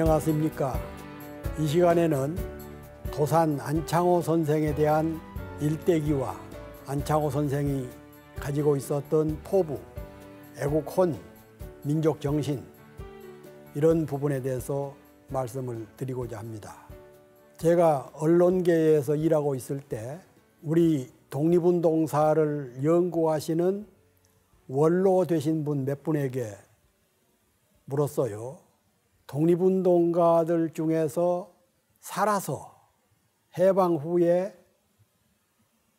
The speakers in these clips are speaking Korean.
안녕하십니까. 이 시간에는 도산 안창호 선생에 대한 일대기와 안창호 선생이 가지고 있었던 포부, 애국혼, 민족정신 이런 부분에 대해서 말씀을 드리고자 합니다. 제가 언론계에서 일하고 있을 때 우리 독립운동사를 연구하시는 원로 되신 분 몇 분에게 물었어요. 독립운동가들 중에서 살아서 해방 후에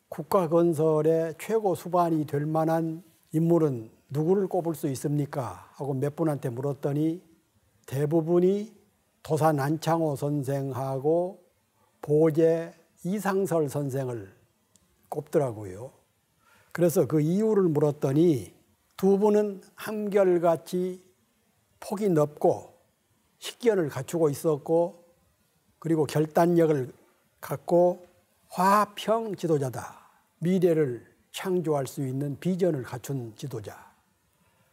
국가 건설의 최고 수반이 될 만한 인물은 누구를 꼽을 수 있습니까? 하고 몇 분한테 물었더니 대부분이 도산 안창호 선생하고 보제 이상설 선생을 꼽더라고요. 그래서 그 이유를 물었더니 두 분은 한결같이 폭이 넓고 식견을 갖추고 있었고 그리고 결단력을 갖고 화평 지도자다. 미래를 창조할 수 있는 비전을 갖춘 지도자.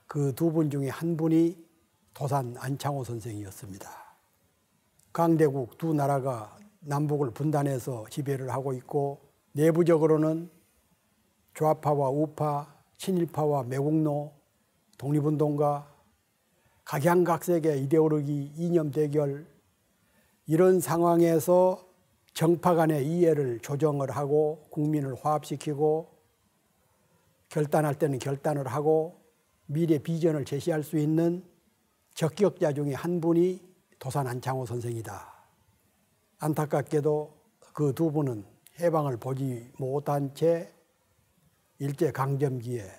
그 두 분 중에 한 분이 도산 안창호 선생이었습니다. 강대국 두 나라가 남북을 분단해서 지배를 하고 있고 내부적으로는 좌파와 우파, 친일파와 매국노, 독립운동가, 각양각색의 이데올로기, 이념 대결 이런 상황에서 정파 간의 이해를 조정을 하고 국민을 화합시키고 결단할 때는 결단을 하고 미래 비전을 제시할 수 있는 적격자 중에 한 분이 도산 안창호 선생이다. 안타깝게도 그 두 분은 해방을 보지 못한 채 일제강점기에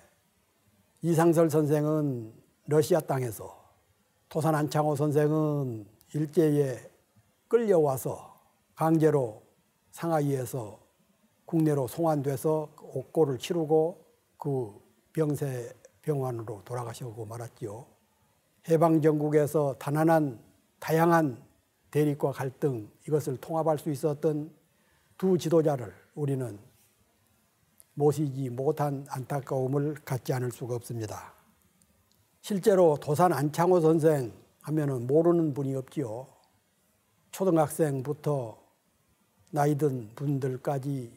이상설 선생은 러시아 땅에서 도산 안창호 선생은 일제에 끌려와서 강제로 상하이에서 국내로 송환돼서 옥고를 치르고 그 병세 병환으로 돌아가시고 말았지요. 해방전국에서 단안한 다양한 대립과 갈등 이것을 통합할 수 있었던 두 지도자를 우리는 모시지 못한 안타까움을 갖지 않을 수가 없습니다. 실제로 도산 안창호 선생 하면은 모르는 분이 없지요. 초등학생부터 나이 든 분들까지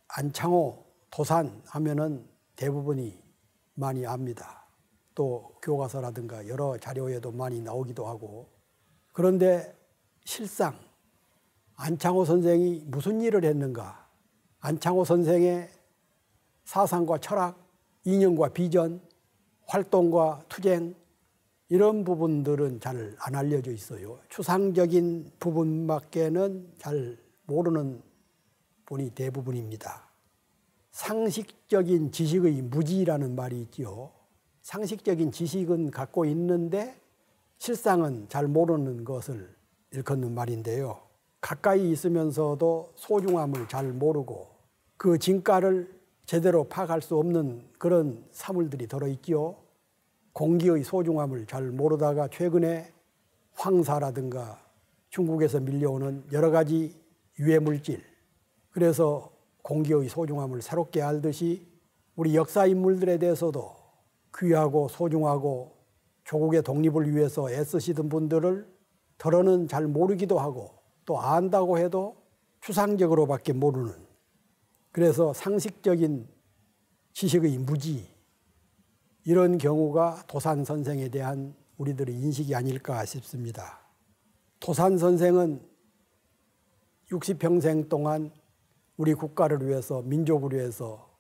안창호, 도산 하면은 대부분이 많이 압니다. 또 교과서라든가 여러 자료에도 많이 나오기도 하고. 그런데 실상 안창호 선생이 무슨 일을 했는가? 안창호 선생의 사상과 철학, 이념과 비전, 활동과 투쟁 이런 부분들은 잘 안 알려져 있어요. 추상적인 부분밖에는 잘 모르는 분이 대부분입니다. 상식적인 지식의 무지라는 말이 있죠. 상식적인 지식은 갖고 있는데 실상은 잘 모르는 것을 일컫는 말인데요. 가까이 있으면서도 소중함을 잘 모르고 그 진가를 제대로 파악할 수 없는 그런 사물들이 들어있지요. 공기의 소중함을 잘 모르다가 최근에 황사라든가 중국에서 밀려오는 여러 가지 유해물질, 그래서 공기의 소중함을 새롭게 알듯이 우리 역사 인물들에 대해서도 귀하고 소중하고 조국의 독립을 위해서 애쓰시던 분들을 더러는 잘 모르기도 하고 또 안다고 해도 추상적으로밖에 모르는, 그래서 상식적인 지식의 무지, 이런 경우가 도산 선생에 대한 우리들의 인식이 아닐까 싶습니다. 도산 선생은 60평생 동안 우리 국가를 위해서, 민족을 위해서,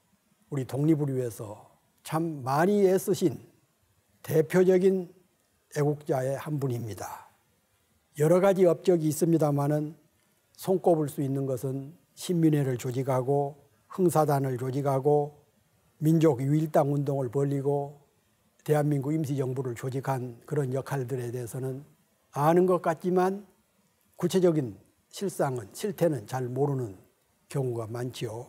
우리 독립을 위해서 참 많이 애쓰신 대표적인 애국자의 한 분입니다. 여러 가지 업적이 있습니다마는 손꼽을 수 있는 것은 신민회를 조직하고 흥사단을 조직하고 민족 유일당 운동을 벌이고 대한민국 임시정부를 조직한 그런 역할들에 대해서는 아는 것 같지만 구체적인 실태는 잘 모르는 경우가 많지요.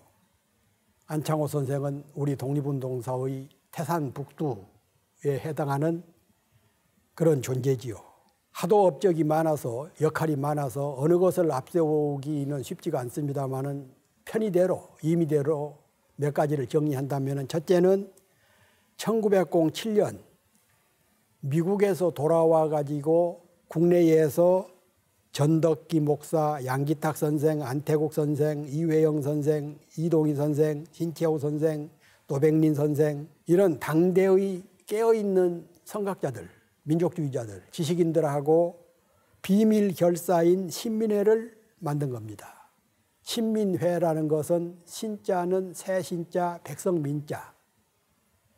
안창호 선생은 우리 독립운동사의 태산북두에 해당하는 그런 존재지요. 하도 업적이 많아서 역할이 많아서 어느 것을 앞세우기는 쉽지가 않습니다마는 편의대로 임의대로 몇 가지를 정리한다면 첫째는 1907년 미국에서 돌아와 가지고 국내에서 전덕기 목사, 양기탁 선생, 안태국 선생, 이회영 선생, 이동희 선생, 신채호 선생, 노백린 선생, 이런 당대의 깨어있는 선각자들, 민족주의자들, 지식인들하고 비밀 결사인 신민회를 만든 겁니다. 신민회라는 것은 신자는 새 신자, 백성 민자,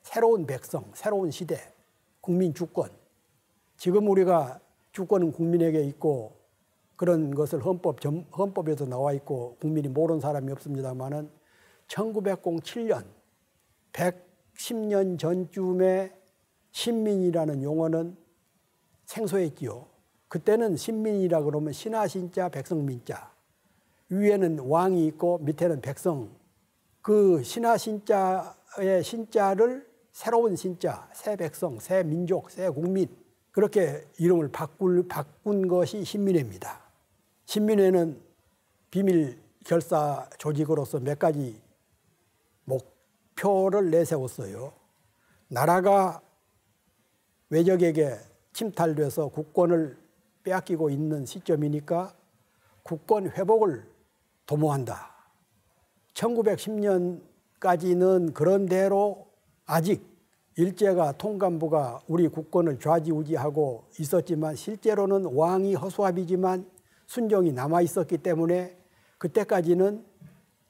새로운 백성, 새로운 시대, 국민 주권. 지금 우리가 주권은 국민에게 있고 그런 것을 헌법에도 나와 있고 국민이 모르는 사람이 없습니다만은 1907년 110년 전쯤에 신민이라는 용어는 생소했지요. 그때는 신민이라 그러면 신하신자, 백성민자. 위에는 왕이 있고 밑에는 백성. 그 신하신자의 신자를 새로운 신자, 새 백성, 새 민족, 새 국민. 그렇게 이름을 바꾼 것이 신민회입니다. 신민회는 비밀 결사 조직으로서 몇 가지 목표를 내세웠어요. 나라가 외적에게 침탈돼서 국권을 빼앗기고 있는 시점이니까 국권 회복을 도모한다. 1910년까지는 그런 대로 아직 일제가 통감부가 우리 국권을 좌지우지하고 있었지만 실제로는 왕이 허수아비지만 순종이 남아 있었기 때문에 그때까지는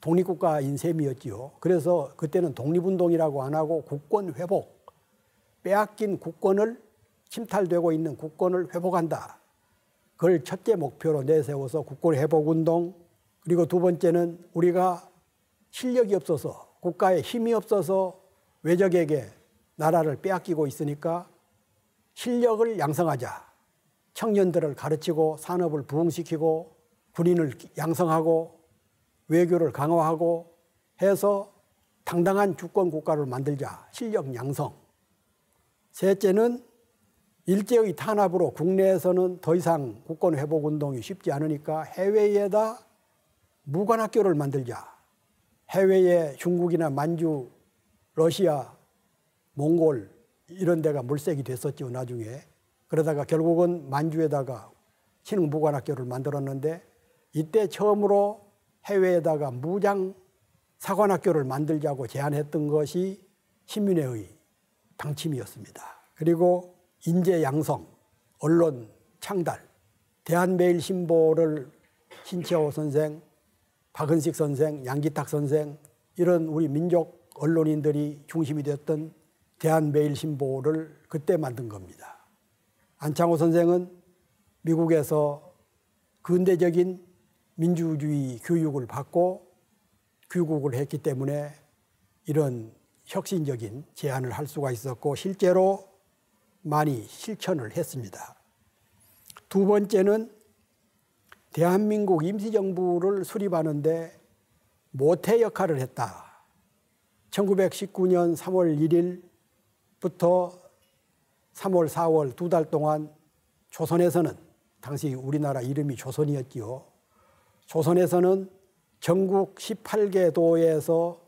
독립국가인 셈이었지요. 그래서 그때는 독립운동이라고 안 하고 국권 회복, 빼앗긴 국권을 침탈되고 있는 국권을 회복한다. 그걸 첫째 목표로 내세워서 국권 회복운동, 그리고 두 번째는 우리가 실력이 없어서 국가에 힘이 없어서 외적에게 나라를 빼앗기고 있으니까 실력을 양성하자. 청년들을 가르치고 산업을 부흥시키고 군인을 양성하고 외교를 강화하고 해서 당당한 주권 국가를 만들자. 실력 양성. 셋째는 일제의 탄압으로 국내에서는 더 이상 국권 회복 운동이 쉽지 않으니까 해외에다 무관학교를 만들자. 해외에 중국이나 만주, 러시아, 몽골 이런 데가 물색이 됐었죠, 나중에. 그러다가 결국은 만주에다가 신흥 무관학교를 만들었는데 이때 처음으로 해외에다가 무장 사관학교를 만들자고 제안했던 것이 신민회의 방침이었습니다. 그리고 인재 양성, 언론 창달, 대한매일신보를 신채호 선생, 박은식 선생, 양기탁 선생 이런 우리 민족 언론인들이 중심이 됐던 대한매일신보를 그때 만든 겁니다. 안창호 선생은 미국에서 근대적인 민주주의 교육을 받고 귀국을 했기 때문에 이런 혁신적인 제안을 할 수가 있었고 실제로 많이 실천을 했습니다. 두 번째는 대한민국 임시정부를 수립하는데 모태 역할을 했다. 1919년 3월 1일부터 3월, 4월 두 달 동안 조선에서는 당시 우리나라 이름이 조선이었지요. 조선에서는 전국 18개 도에서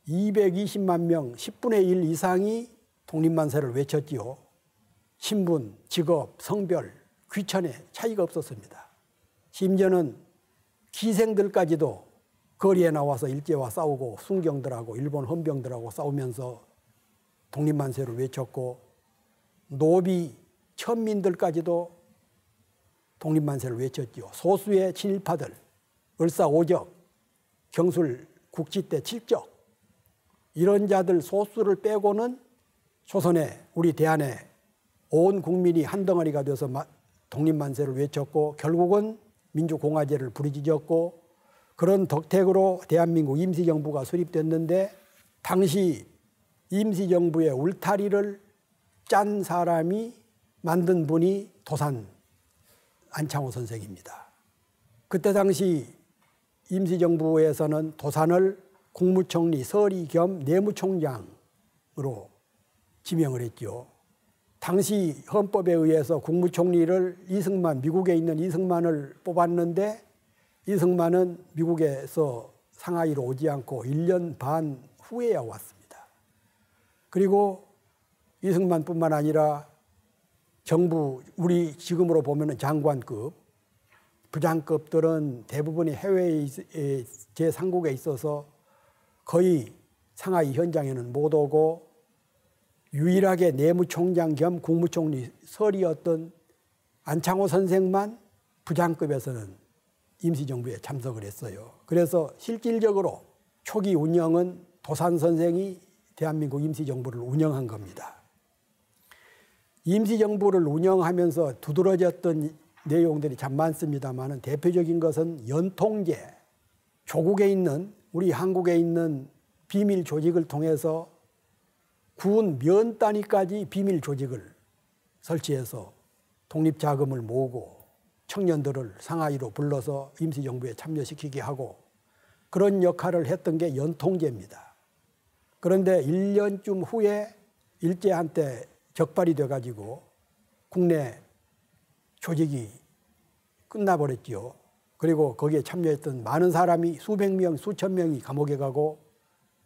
220만 명, 10분의 1 이상이 독립만세를 외쳤지요. 신분, 직업, 성별, 귀천에 차이가 없었습니다. 심지어는 기생들까지도 거리에 나와서 일제와 싸우고 순경들하고 일본 헌병들하고 싸우면서 독립만세를 외쳤고 노비, 천민들까지도 독립만세를 외쳤지요. 소수의 친일파들, 을사오적, 경술 국지대 7적 이런 자들 소수를 빼고는 조선에 우리 대한에 온 국민이 한 덩어리가 되어서 독립만세를 외쳤고 결국은 민주공화제를 부르짖었고 그런 덕택으로 대한민국 임시정부가 수립됐는데 당시 임시정부의 울타리를 짠 사람이 만든 분이 도산 안창호 선생입니다. 그때 당시 임시정부에서는 도산을 국무총리 서리 겸 내무총장으로 지명을 했죠. 당시 헌법에 의해서 국무총리를 이승만, 미국에 있는 이승만을 뽑았는데 이승만은 미국에서 상하이로 오지 않고 1년 반 후에야 왔습니다. 그리고 이승만뿐만 아니라 정부, 우리 지금으로 보면 장관급 부장급들은 대부분이 해외 제3국에 있어서 거의 상하이 현장에는 못 오고 유일하게 내무총장 겸 국무총리 설이었던 안창호 선생만 부장급에서는 임시정부에 참석을 했어요. 그래서 실질적으로 초기 운영은 도산 선생이 대한민국 임시정부를 운영한 겁니다. 임시정부를 운영하면서 두드러졌던 내용들이 참 많습니다만 대표적인 것은 연통제, 조국에 있는 우리 한국에 있는 비밀 조직을 통해서 군 면 단위까지 비밀 조직을 설치해서 독립자금을 모으고 청년들을 상하이로 불러서 임시정부에 참여시키게 하고 그런 역할을 했던 게 연통제입니다. 그런데 1년쯤 후에 일제한테 적발이 돼가지고 국내 조직이 끝나버렸죠. 그리고 거기에 참여했던 많은 사람이 수백 명, 수천 명이 감옥에 가고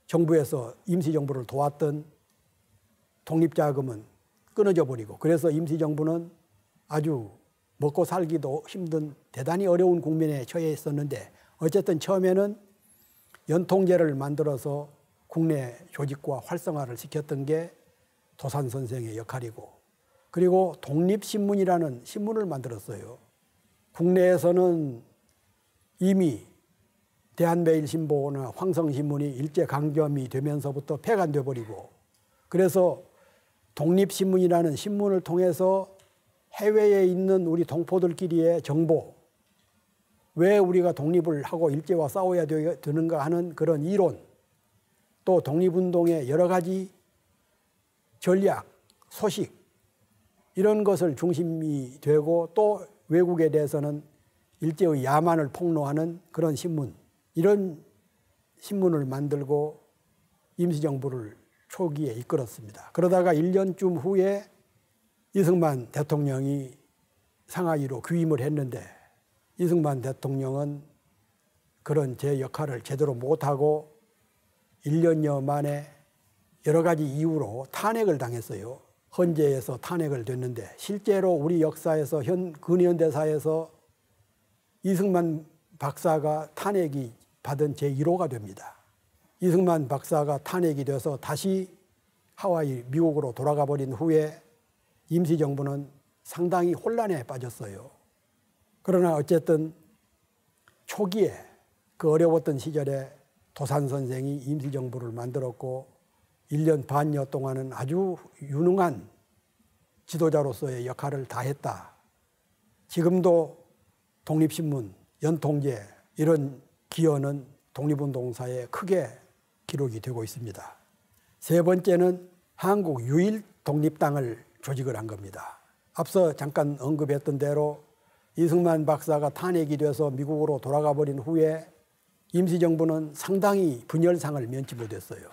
정부에서 임시정부를 도왔던 독립자금은 끊어져 버리고 그래서 임시정부는 아주 먹고 살기도 힘든 대단히 어려운 국면에 처해 있었는데 어쨌든 처음에는 연통제를 만들어서 국내 조직과 활성화를 시켰던 게 도산 선생의 역할이고 그리고 독립신문이라는 신문을 만들었어요. 국내에서는 이미 대한매일신보나 황성신문이 일제강점이 되면서부터 폐간돼 버리고 그래서 독립신문이라는 신문을 통해서 해외에 있는 우리 동포들끼리의 정보, 왜 우리가 독립을 하고 일제와 싸워야 되는가 하는 그런 이론, 또 독립운동의 여러 가지 전략, 소식 이런 것을 중심이 되고 또 외국에 대해서는 일제의 야만을 폭로하는 그런 신문, 이런 신문을 만들고 임시정부를 초기에 이끌었습니다. 그러다가 1년쯤 후에 이승만 대통령이 상하이로 귀임을 했는데 이승만 대통령은 그런 제 역할을 제대로 못하고 1년여 만에 여러 가지 이유로 탄핵을 당했어요. 헌재에서 탄핵을 됐는데 실제로 우리 역사에서 근현대사에서 이승만 박사가 탄핵이 받은 제1호가 됩니다. 이승만 박사가 탄핵이 돼서 다시 하와이 미국으로 돌아가 버린 후에 임시정부는 상당히 혼란에 빠졌어요. 그러나 어쨌든 초기에 그 어려웠던 시절에 도산 선생이 임시정부를 만들었고 1년 반여 동안은 아주 유능한 지도자로서의 역할을 다했다. 지금도 독립신문, 연통제 이런 기여는 독립운동사에 크게 기록이 되고 있습니다. 세 번째는 한국 유일 독립당을 조직을 한 겁니다. 앞서 잠깐 언급했던 대로 이승만 박사가 탄핵이 돼서 미국으로 돌아가 버린 후에 임시정부는 상당히 분열상을 면치 못했어요.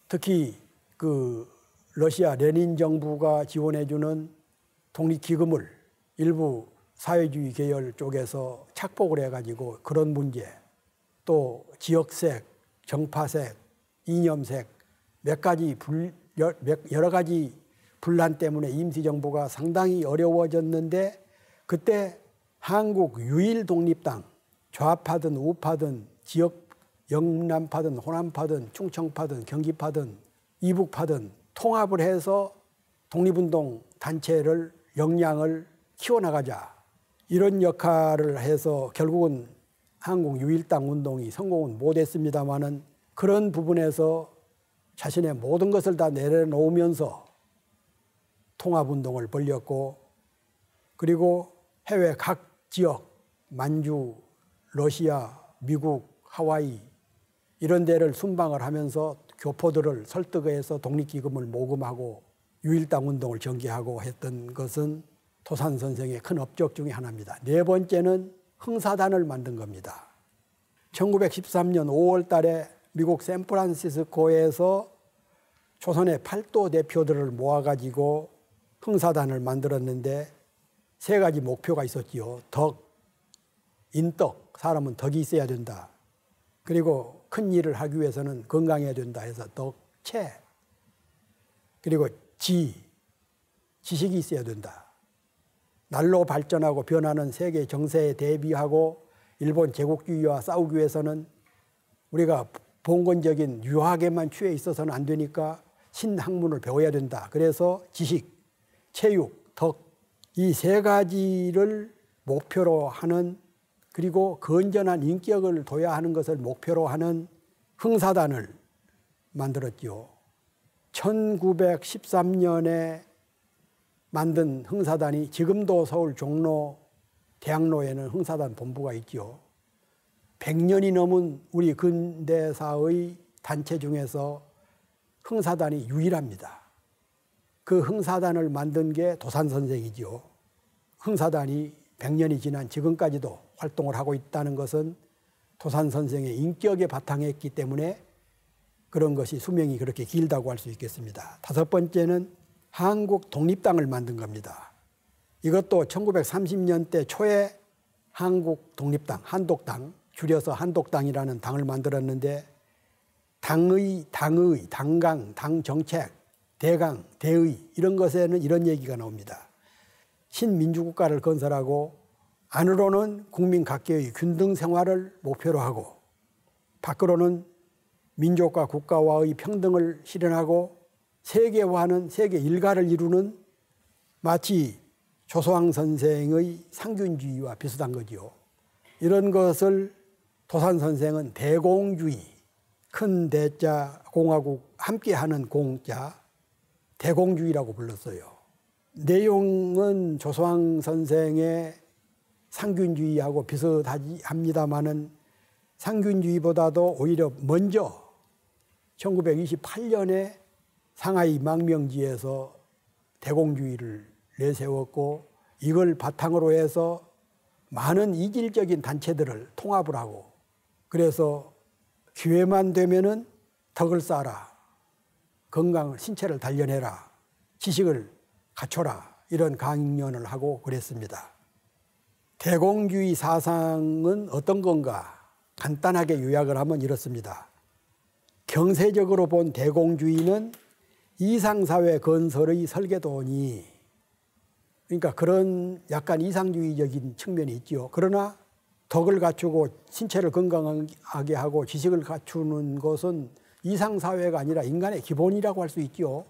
특히 그 러시아 레닌 정부가 지원해주는 독립기금을 일부 사회주의 계열 쪽에서 착복을 해가지고 그런 문제, 또 지역색, 정파색, 이념색 여러 가지 분란 때문에 임시정부가 상당히 어려워졌는데 그때 한국 유일 독립당, 좌파든 우파든 지역 영남파든 호남파든 충청파든 경기파든 이북파든 통합을 해서 독립운동 단체를 역량을 키워나가자 이런 역할을 해서 결국은 한국 유일당 운동이 성공은 못했습니다마는 그런 부분에서 자신의 모든 것을 다 내려놓으면서 통합운동을 벌였고 그리고 해외 각 지역, 만주, 러시아, 미국, 하와이 이런 데를 순방을 하면서 교포들을 설득해서 독립기금을 모금하고 유일당 운동을 전개하고 했던 것은 도산 선생의 큰 업적 중에 하나입니다. 네 번째는 흥사단을 만든 겁니다. 1913년 5월 달에 미국 샌프란시스코에서 조선의 8도 대표들을 모아가지고 흥사단을 만들었는데 세 가지 목표가 있었지요. 덕, 인덕, 사람은 덕이 있어야 된다. 그리고 큰 일을 하기 위해서는 건강해야 된다 해서 덕체. 그리고 지식이 있어야 된다. 날로 발전하고 변하는 세계 정세에 대비하고 일본 제국주의와 싸우기 위해서는 우리가 봉건적인 유학에만 취해 있어서는 안 되니까 신학문을 배워야 된다. 그래서 지식, 체육, 덕 이 세 가지를 목표로 하는, 그리고 건전한 인격을 둬야 하는 것을 목표로 하는 흥사단을 만들었죠. 1913년에 만든 흥사단이 지금도 서울 종로 대학로에는 흥사단 본부가 있죠. 100년이 넘은 우리 근대사의 단체 중에서 흥사단이 유일합니다. 그 흥사단을 만든 게 도산 선생이죠. 흥사단이 100년이 지난 지금까지도 활동을 하고 있다는 것은 도산 선생의 인격에 바탕했기 때문에 그런 것이 수명이 그렇게 길다고 할 수 있겠습니다. 다섯 번째는 한국 독립당을 만든 겁니다. 이것도 1930년대 초에 한국 독립당, 한독당, 줄여서 한독당이라는 당을 만들었는데 당강, 당정책, 대강, 대의 이런 것에는 이런 얘기가 나옵니다. 신민주국가를 건설하고 안으로는 국민 각계의 균등 생활을 목표로 하고 밖으로는 민족과 국가와의 평등을 실현하고 세계화하는 세계 일가를 이루는 마치 조소왕 선생의 상균주의와 비슷한 거지요. 이런 것을 도산 선생은 대공주의, 큰 대자 공화국 함께하는 공자, 대공주의라고 불렀어요. 내용은 조소왕 선생의 상균주의하고 비슷합니다마는 상균주의보다도 오히려 먼저 1928년에 상하이 망명지에서 대공주의를 내세웠고 이걸 바탕으로 해서 많은 이질적인 단체들을 통합을 하고 그래서 기회만 되면은 덕을 쌓아라, 건강을, 신체를 단련해라, 지식을 갖춰라 이런 강연을 하고 그랬습니다. 대공주의 사상은 어떤 건가? 간단하게 요약을 하면 이렇습니다. 경세적으로 본 대공주의는 이상사회 건설의 설계도니, 그러니까 그런 약간 이상주의적인 측면이 있죠. 그러나 덕을 갖추고 신체를 건강하게 하고 지식을 갖추는 것은 이상사회가 아니라 인간의 기본이라고 할 수 있죠.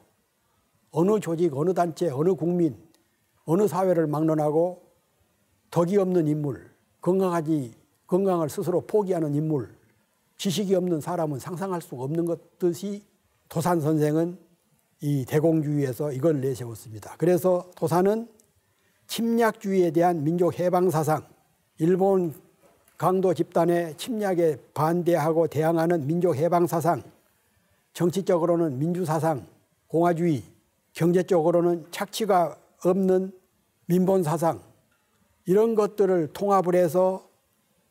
어느 조직, 어느 단체, 어느 국민, 어느 사회를 막론하고 덕이 없는 인물, 건강을 스스로 포기하는 인물, 지식이 없는 사람은 상상할 수가 없는 것듯이 도산 선생은 이 대공주의에서 이걸 내세웠습니다. 그래서 도산은 침략주의에 대한 민족 해방 사상, 일본 강도 집단의 침략에 반대하고 대항하는 민족 해방 사상, 정치적으로는 민주사상, 공화주의, 경제적으로는 착취가 없는 민본 사상, 이런 것들을 통합을 해서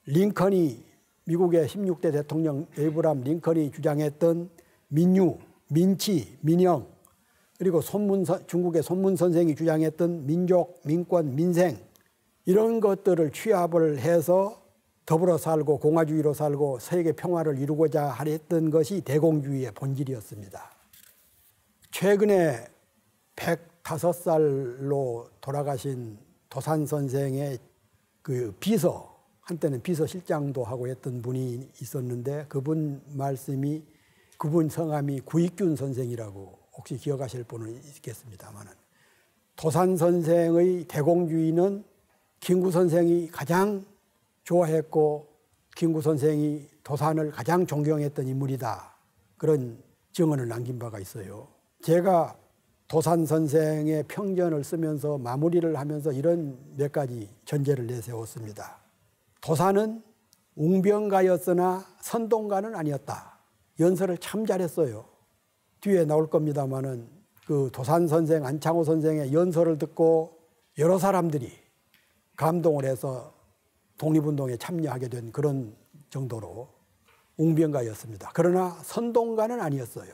링컨이, 미국의 16대 대통령 에이브람 링컨이 주장했던 민유, 민치, 민영, 그리고 중국의 손문 선생이 주장했던 민족, 민권, 민생 이런 것들을 취합을 해서 더불어 살고 공화주의로 살고 세계 평화를 이루고자 했던 것이 대공주의의 본질이었습니다. 최근에 105살로 돌아가신 도산 선생의 그 비서, 한때는 비서실장도 하고 했던 분이 있었는데 그분 성함이 구익균 선생이라고 혹시 기억하실 분은 있겠습니다만 도산 선생의 대공주의는 김구 선생이 가장 좋아했고 김구 선생이 도산을 가장 존경했던 인물이다. 그런 증언을 남긴 바가 있어요. 제가 도산 선생의 평전을 쓰면서 마무리를 하면서 이런 몇 가지 전제를 내세웠습니다. 도산은 웅병가였으나 선동가는 아니었다. 연설을 참 잘했어요. 뒤에 나올 겁니다마는 그 도산 선생, 안창호 선생의 연설을 듣고 여러 사람들이 감동을 해서 독립운동에 참여하게 된 그런 정도로 웅병가였습니다. 그러나 선동가는 아니었어요.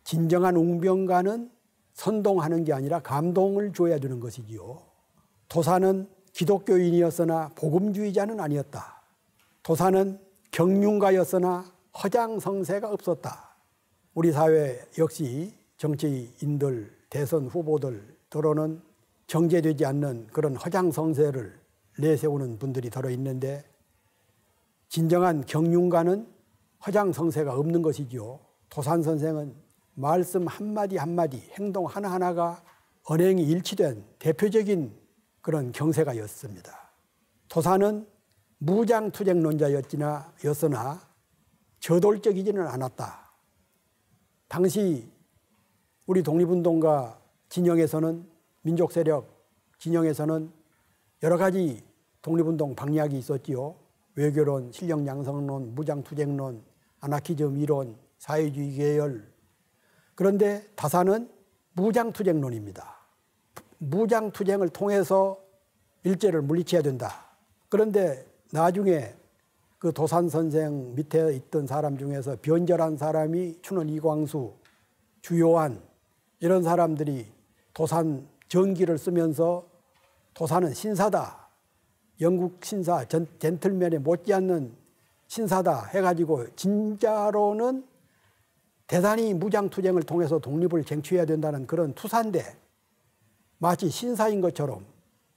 진정한 웅병가는 선동하는 게 아니라 감동을 줘야 되는 것이지요. 도산은 기독교인이었으나 복음주의자는 아니었다. 도산은 경륜가였으나 허장성세가 없었다. 우리 사회 역시 정치인들, 대선 후보들 들어는 정제되지 않는 그런 허장성세를 내세우는 분들이 들어있는데 진정한 경륜가는 허장성세가 없는 것이지요. 도산선생은 말씀 한마디 한마디, 행동 하나하나가 언행이 일치된 대표적인 그런 경세가였습니다. 도산은 무장투쟁론자였으나 저돌적이지는 않았다. 당시 우리 독립운동가 진영에서는, 민족세력 진영에서는 여러 가지 독립운동 방략이 있었지요. 외교론, 실력양성론, 무장투쟁론, 아나키즘 이론, 사회주의 계열. 그런데 다산은 무장투쟁론입니다. 무장투쟁을 통해서 일제를 물리쳐야 된다. 그런데 나중에 그 도산 선생 밑에 있던 사람 중에서 변절한 사람이 춘원 이광수, 주요한 이런 사람들이 도산 전기를 쓰면서 도산은 신사다. 영국 신사, 젠틀맨에 못지않는 신사다 해가지고 진짜로는 대단히 무장투쟁을 통해서 독립을 쟁취해야 된다는 그런 투사인데 마치 신사인 것처럼,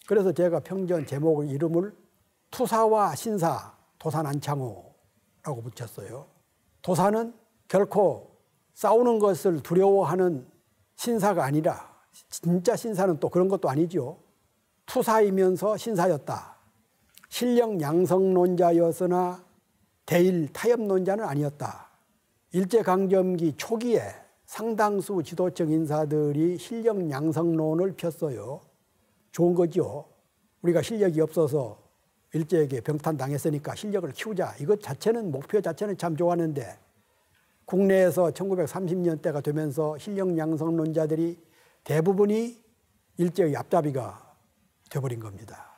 그래서 제가 평전 제목의 이름을 투사와 신사 도산 안창호라고 붙였어요. 도산은 결코 싸우는 것을 두려워하는 신사가 아니라, 진짜 신사는 또 그런 것도 아니죠. 투사이면서 신사였다. 실력 양성론자였으나 대일 타협론자는 아니었다. 일제강점기 초기에 상당수 지도층 인사들이 실력 양성론을 폈어요. 좋은 거죠. 우리가 실력이 없어서 일제에게 병탄당했으니까 실력을 키우자. 이것 자체는, 목표 자체는 참 좋았는데 국내에서 1930년대가 되면서 실력 양성론자들이 대부분이 일제의 앞잡이가 되어버린 겁니다.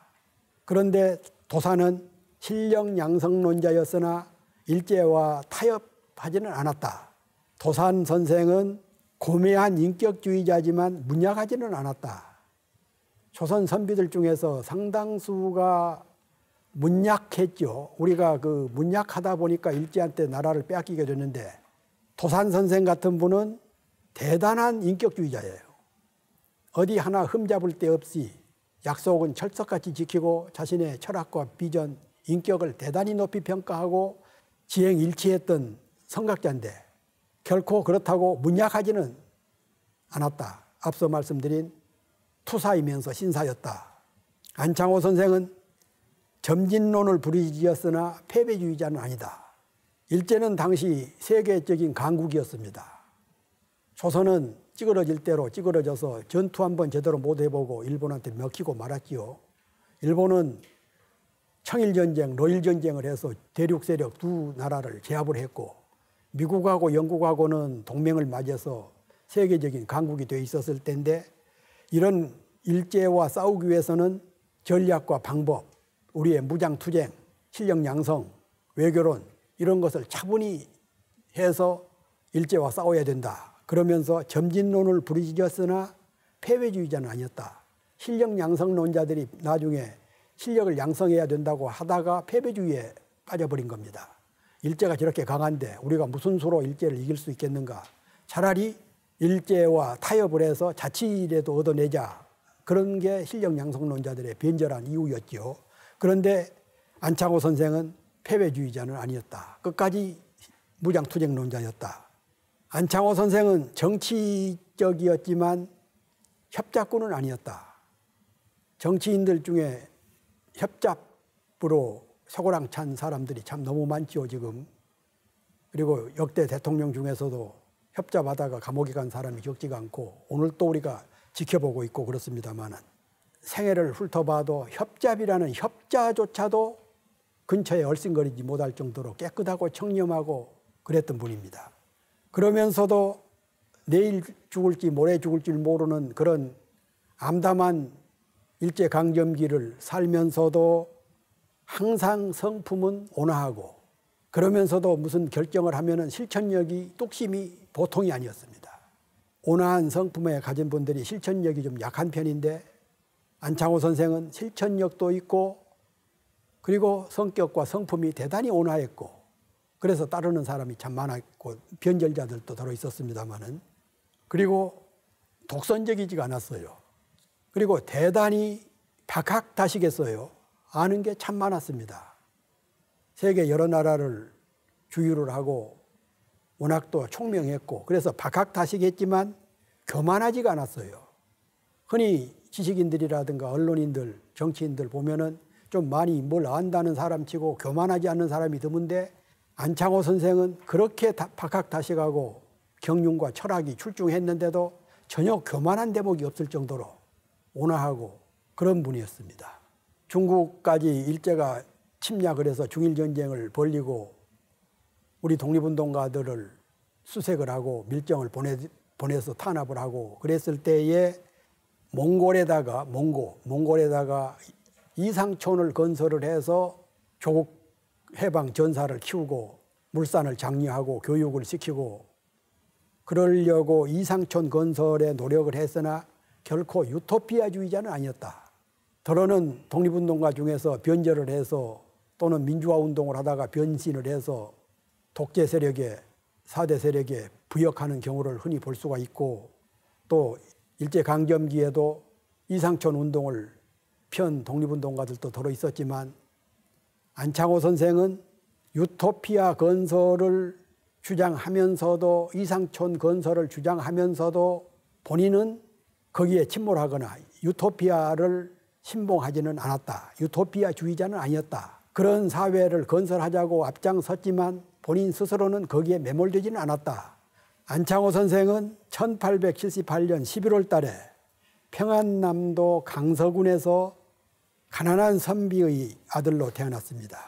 그런데 도산은 실력 양성론자였으나 일제와 타협하지는 않았다. 도산 선생은 고매한 인격주의자지만 문약하지는 않았다. 조선 선비들 중에서 상당수가 문약했죠. 우리가 그 문약하다 보니까 일제한테 나라를 빼앗기게 됐는데 도산 선생 같은 분은 대단한 인격주의자예요. 어디 하나 흠잡을 데 없이 약속은 철석같이 지키고 자신의 철학과 비전, 인격을 대단히 높이 평가하고 지행일치했던 성각자인데 결코 그렇다고 문약하지는 않았다. 앞서 말씀드린 투사이면서 신사였다. 안창호 선생은 점진론을 부르짖었으나 패배주의자는 아니다. 일제는 당시 세계적인 강국이었습니다. 조선은 찌그러질 대로 찌그러져서 전투 한번 제대로 못 해보고 일본한테 먹히고 말았지요. 일본은 청일전쟁, 러일전쟁을 해서 대륙 세력 두 나라를 제압을 했고 미국하고 영국하고는 동맹을 맺어서 세계적인 강국이 돼 있었을 텐데 이런 일제와 싸우기 위해서는 전략과 방법, 우리의 무장투쟁, 실력 양성, 외교론 이런 것을 차분히 해서 일제와 싸워야 된다. 그러면서 점진론을 부르짖었으나 패배주의자는 아니었다. 실력 양성론자들이 나중에 실력을 양성해야 된다고 하다가 패배주의에 빠져버린 겁니다. 일제가 저렇게 강한데 우리가 무슨 수로 일제를 이길 수 있겠는가. 차라리 일제와 타협을 해서 자치라도 얻어내자. 그런 게 실력 양성론자들의 변절한 이유였죠. 그런데 안창호 선생은 패배주의자는 아니었다. 끝까지 무장투쟁론자였다. 안창호 선생은 정치적이었지만 협작꾼은 아니었다. 정치인들 중에 협잡으로 쇠고랑 찬 사람들이 참 너무 많죠, 지금. 그리고 역대 대통령 중에서도 협잡하다가 감옥에 간 사람이 적지가 않고 오늘 또 우리가 지켜보고 있고 그렇습니다만 생애를 훑어봐도 협잡이라는 협자조차도 근처에 얼씬거리지 못할 정도로 깨끗하고 청렴하고 그랬던 분입니다. 그러면서도 내일 죽을지 모레 죽을지 모르는 그런 암담한 일제강점기를 살면서도 항상 성품은 온화하고 그러면서도 무슨 결정을 하면은 실천력이, 뚝심이 보통이 아니었습니다. 온화한 성품에 가진 분들이 실천력이 좀 약한 편인데 안창호 선생은 실천력도 있고 그리고 성격과 성품이 대단히 온화했고 그래서 따르는 사람이 참 많았고 변절자들도 들어 있었습니다마는 그리고 독선적이지가 않았어요. 그리고 대단히 박학다식했어요. 아는 게 참 많았습니다. 세계 여러 나라를 주유를 하고 워낙 또 총명했고 그래서 박학다식했지만 교만하지가 않았어요. 흔히 지식인들이라든가 언론인들, 정치인들 보면은 좀 많이 뭘 안다는 사람치고 교만하지 않는 사람이 드문데 안창호 선생은 그렇게 박학다식하고 경륜과 철학이 출중했는데도 전혀 교만한 대목이 없을 정도로 온화하고 그런 분이었습니다. 중국까지 일제가 침략을 해서 중일전쟁을 벌이고 우리 독립운동가들을 수색을 하고 밀정을 보내서 탄압을 하고 그랬을 때에 몽골에다가 이상촌을 건설을 해서 조국 해방 전사를 키우고 물산을 장려하고 교육을 시키고 그러려고 이상촌 건설에 노력을 했으나 결코 유토피아주의자는 아니었다. 더러는 독립운동가 중에서 변절을 해서 또는 민주화 운동을 하다가 변신을 해서 독재 세력에 4대 세력에 부역하는 경우를 흔히 볼 수가 있고 또 일제강점기에도 이상촌 운동을 편 독립운동가들도 더러 있었지만 안창호 선생은 유토피아 건설을 주장하면서도 이상촌 건설을 주장하면서도 본인은 거기에 침몰하거나 유토피아를 신봉하지는 않았다. 유토피아주의자는 아니었다. 그런 사회를 건설하자고 앞장섰지만 본인 스스로는 거기에 매몰되지는 않았다. 안창호 선생은 1878년 11월 달에 평안남도 강서군에서 가난한 선비의 아들로 태어났습니다.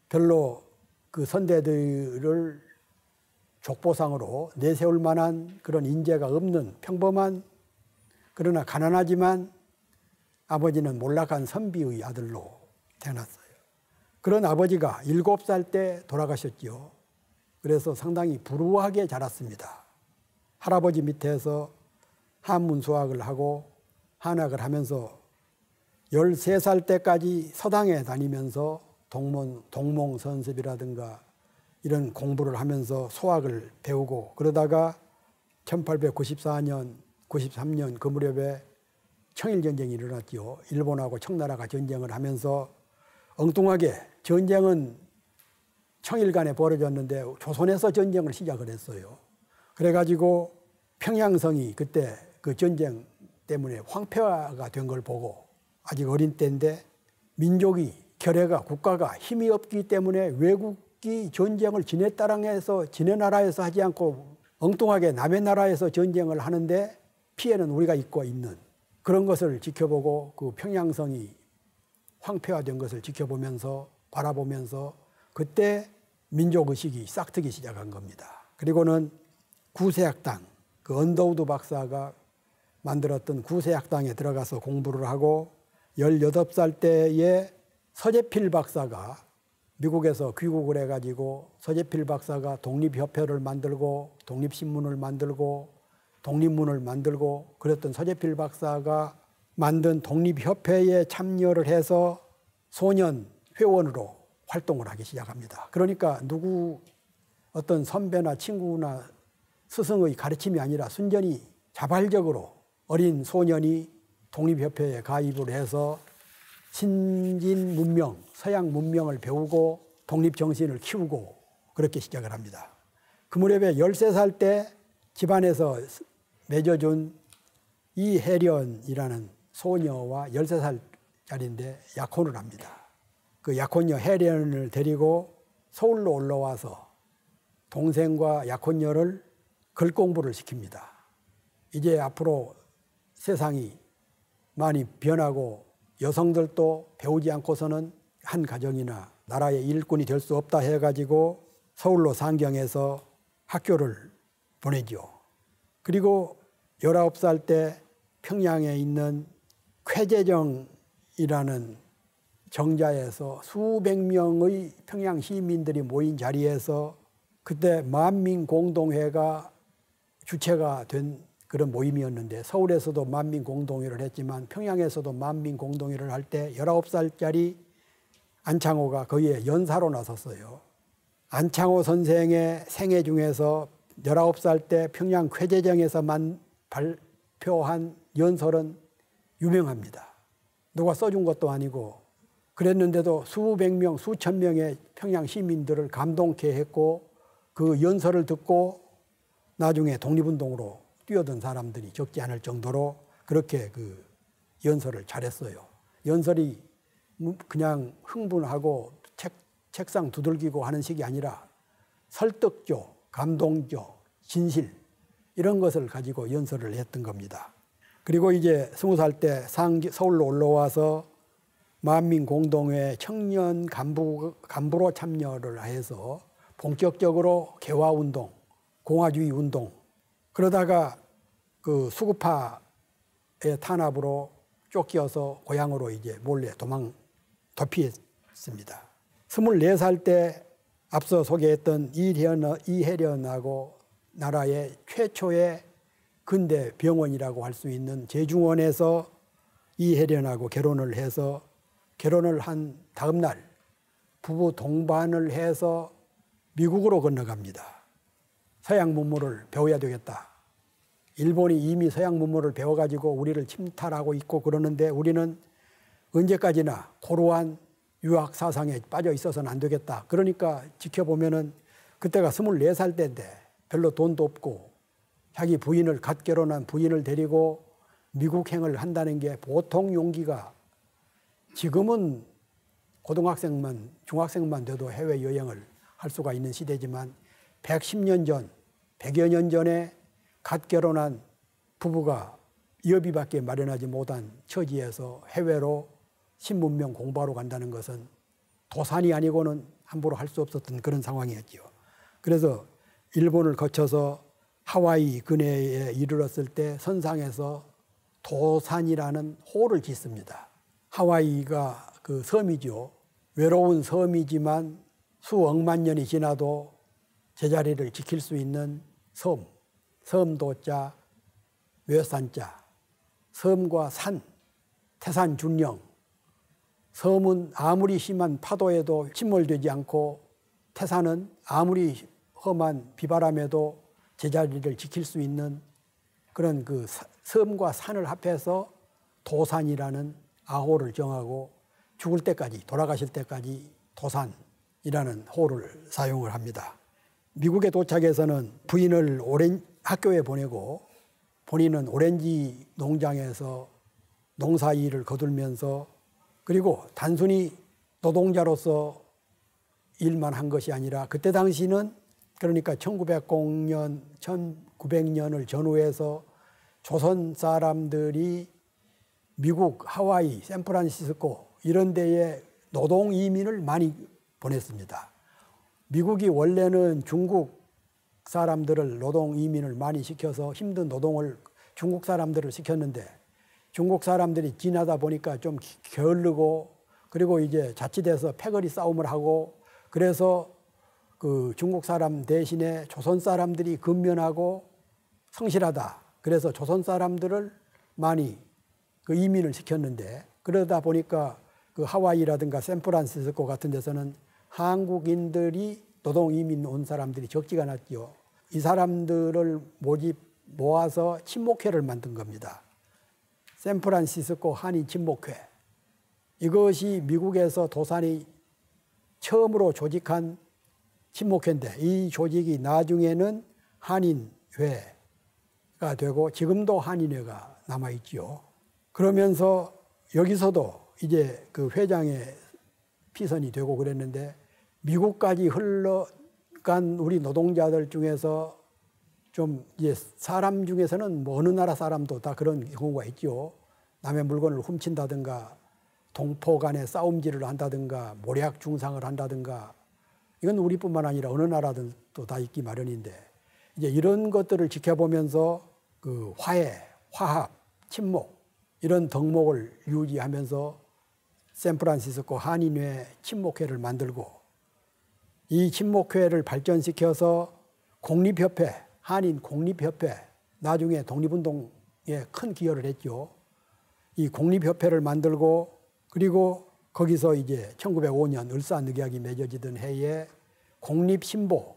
별로 그 선대들을 족보상으로 내세울 만한 그런 인재가 없는 평범한 그러나 가난하지만 아버지는 몰락한 선비의 아들로 태어났어요. 그런 아버지가 7살 때 돌아가셨죠. 그래서 상당히 불우하게 자랐습니다. 할아버지 밑에서 한문 수학을 하고 한학을 하면서 13살 때까지 서당에 다니면서 동몽선습이라든가 이런 공부를 하면서 소학을 배우고 그러다가 1894년, 93년 그 무렵에 청일전쟁이 일어났죠. 일본하고 청나라가 전쟁을 하면서 엉뚱하게 전쟁은 청일 간에 벌어졌는데 조선에서 전쟁을 시작을 했어요. 그래가지고 평양성이 그때 그 전쟁 때문에 황폐화가 된 걸 보고 아직 어린 때인데 민족이 결의가 국가가 힘이 없기 때문에 외국이 전쟁을 지네 땅에서 지네 나라에서 하지 않고 엉뚱하게 남의 나라에서 전쟁을 하는데 피해는 우리가 입고 있는 그런 것을 지켜보고 그 평양성이 황폐화된 것을 지켜보면서 바라보면서 그때 민족의식이 싹트기 시작한 겁니다. 그리고는 구세학당, 그 언더우드 박사가 만들었던 구세학당에 들어가서 공부를 하고 18살 때에 서재필 박사가 미국에서 귀국을 해가지고 서재필 박사가 독립협회를 만들고 독립신문을 만들고 독립문을 만들고 그랬던 서재필 박사가 만든 독립협회에 참여를 해서 소년 회원으로 활동을 하기 시작합니다. 그러니까 누구 어떤 선배나 친구나 스승의 가르침이 아니라 순전히 자발적으로 어린 소년이 독립협회에 가입을 해서 신진 문명, 서양 문명을 배우고 독립정신을 키우고 그렇게 시작을 합니다. 그 무렵에 13살 때 집안에서 맺어준 이혜련이라는 소녀와 13살짜리인데 약혼을 합니다. 그 약혼녀 혜련을 데리고 서울로 올라와서 동생과 약혼녀를 글 공부를 시킵니다. 이제 앞으로 세상이 많이 변하고 여성들도 배우지 않고서는 한 가정이나 나라의 일꾼이 될 수 없다 해가지고 서울로 상경해서 학교를 보내죠. 그리고 19살 때 평양에 있는 쾌재정이라는 정자에서 수백 명의 평양 시민들이 모인 자리에서 그때 만민공동회가 주체가 된 그런 모임이었는데 서울에서도 만민공동회를 했지만 평양에서도 만민공동회를 할 때 19살짜리 안창호가 거기에 연사로 나섰어요. 안창호 선생의 생애 중에서 19살 때 평양 쾌재정에서 발표한 연설은 유명합니다. 누가 써준 것도 아니고 그랬는데도 수백 명, 수천 명의 평양 시민들을 감동케 했고 그 연설을 듣고 나중에 독립운동으로 뛰어든 사람들이 적지 않을 정도로 그렇게 그 연설을 잘했어요. 연설이 그냥 흥분하고 책상 두들기고 하는 식이 아니라 설득조, 감동조, 진실 이런 것을 가지고 연설을 했던 겁니다. 그리고 이제 20살 때 서울로 올라와서 만민공동회 청년 간부로 참여를 해서 본격적으로 개화운동, 공화주의 운동 그러다가 그 수구파의 탄압으로 쫓겨서 고향으로 이제 몰래 도피했습니다. 24살 때 앞서 소개했던 이혜련하고 나라의 최초의 근대 병원이라고 할 수 있는 제중원에서 이혜련하고 결혼을 해서 결혼을 한 다음 날 부부 동반을 해서 미국으로 건너갑니다. 서양 문물을 배워야 되겠다. 일본이 이미 서양 문물을 배워가지고 우리를 침탈하고 있고 그러는데 우리는 언제까지나 고루한 유학 사상에 빠져 있어서는 안 되겠다. 그러니까 지켜보면은 그때가 24살 때인데 별로 돈도 없고 자기 부인을 갓 결혼한 부인을 데리고 미국행을 한다는 게 보통 용기가 지금은 고등학생만 중학생만 돼도 해외여행을 할 수가 있는 시대지만 110년 전 100여 년 전에 갓 결혼한 부부가 여비밖에 마련하지 못한 처지에서 해외로 신문명 공부하러 간다는 것은 도산이 아니고는 함부로 할 수 없었던 그런 상황이었죠. 그래서 일본을 거쳐서 하와이 근해에 이르렀을 때 선상에서 도산이라는 호를 짓습니다. 하와이가 그 섬이죠. 외로운 섬이지만 수억만 년이 지나도 제자리를 지킬 수 있는 섬, 섬도자, 외산자, 섬과 산, 태산준령. 섬은 아무리 심한 파도에도 침몰되지 않고 태산은 아무리 험한 비바람에도 제자리를 지킬 수 있는 그런 그 섬과 산을 합해서 도산이라는 아호를 정하고 죽을 때까지 돌아가실 때까지 도산이라는 호를 사용을 합니다. 미국에 도착해서는 부인을 학교에 보내고 본인은 오렌지 농장에서 농사 일을 거둘면서 그리고 단순히 노동자로서 일만 한 것이 아니라 그때 당시는 그러니까 1900년을 전후해서 조선 사람들이 미국, 하와이, 샌프란시스코 이런 데에 노동 이민을 많이 보냈습니다. 미국이 원래는 중국 사람들을 노동 이민을 많이 시켜서 힘든 노동을 중국 사람들을 시켰는데 중국 사람들이 지나다 보니까 좀 게으르고 그리고 이제 자칫해서 패거리 싸움을 하고 그래서 그 중국 사람 대신에 조선 사람들이 근면하고 성실하다. 그래서 조선 사람들을 많이 그 이민을 시켰는데 그러다 보니까 그 하와이라든가 샌프란시스코 같은 데서는 한국인들이 노동 이민 온 사람들이 적지가 않았죠. 이 사람들을 모아서 친목회를 만든 겁니다. 샌프란시스코 한인 친목회. 이것이 미국에서 도산이 처음으로 조직한 친목회인데 이 조직이 나중에는 한인회가 되고 지금도 한인회가 남아있죠. 그러면서 여기서도 이제 그 회장의 피선이 되고 그랬는데 미국까지 흘러간 우리 노동자들 중에서 좀 이제 사람 중에서는 뭐 어느 나라 사람도 다 그런 경우가 있죠. 남의 물건을 훔친다든가 동포 간에 싸움질을 한다든가 모략 중상을 한다든가 이건 우리뿐만 아니라 어느 나라들도 다 있기 마련인데 이제 이런 것들을 지켜보면서 그 화해, 화합, 친목 이런 덕목을 유지하면서 샌프란시스코 한인회 친목회를 만들고 이 친목회를 발전시켜서 공립협회, 한인 공립협회 나중에 독립운동에 큰 기여를 했죠. 이 공립협회를 만들고 그리고 거기서 이제 1905년 을사늑약이 맺어지던 해에 공립신보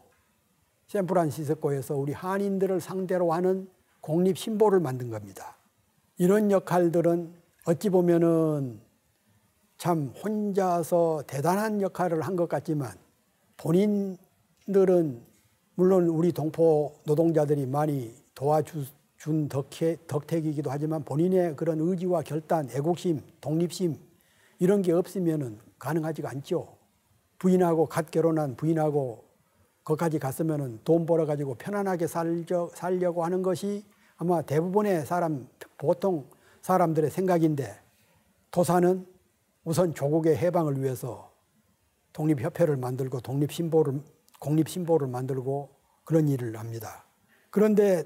샌프란시스코에서 우리 한인들을 상대로 하는 공립신보를 만든 겁니다. 이런 역할들은 어찌 보면은 참 혼자서 대단한 역할을 한 것 같지만 본인들은 물론 우리 동포 노동자들이 많이 도와준 덕택이기도 하지만 본인의 그런 의지와 결단, 애국심, 독립심 이런 게 없으면은 가능하지가 않죠. 부인하고 갓 결혼한 부인하고 거기까지 갔으면은 돈 벌어가지고 편안하게 살려고 하는 것이 아마 대부분의 보통 사람들의 생각인데 도사는 우선 조국의 해방을 위해서 독립협회를 만들고 공립신보를 만들고 그런 일을 합니다. 그런데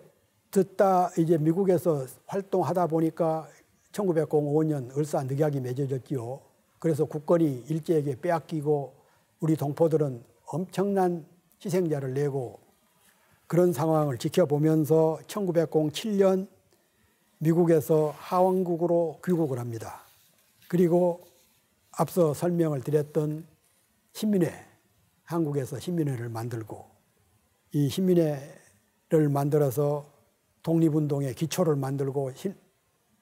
듣다 이제 미국에서 활동하다 보니까 1905년 을사늑약이 맺어졌지요. 그래서 국권이 일제에게 빼앗기고 우리 동포들은 엄청난 희생자를 내고 그런 상황을 지켜보면서 1907년 미국에서 하원국으로 귀국을 합니다. 그리고 앞서 설명을 드렸던 신민회, 한국에서 신민회를 만들고 이 신민회를 만들어서 독립운동의 기초를 만들고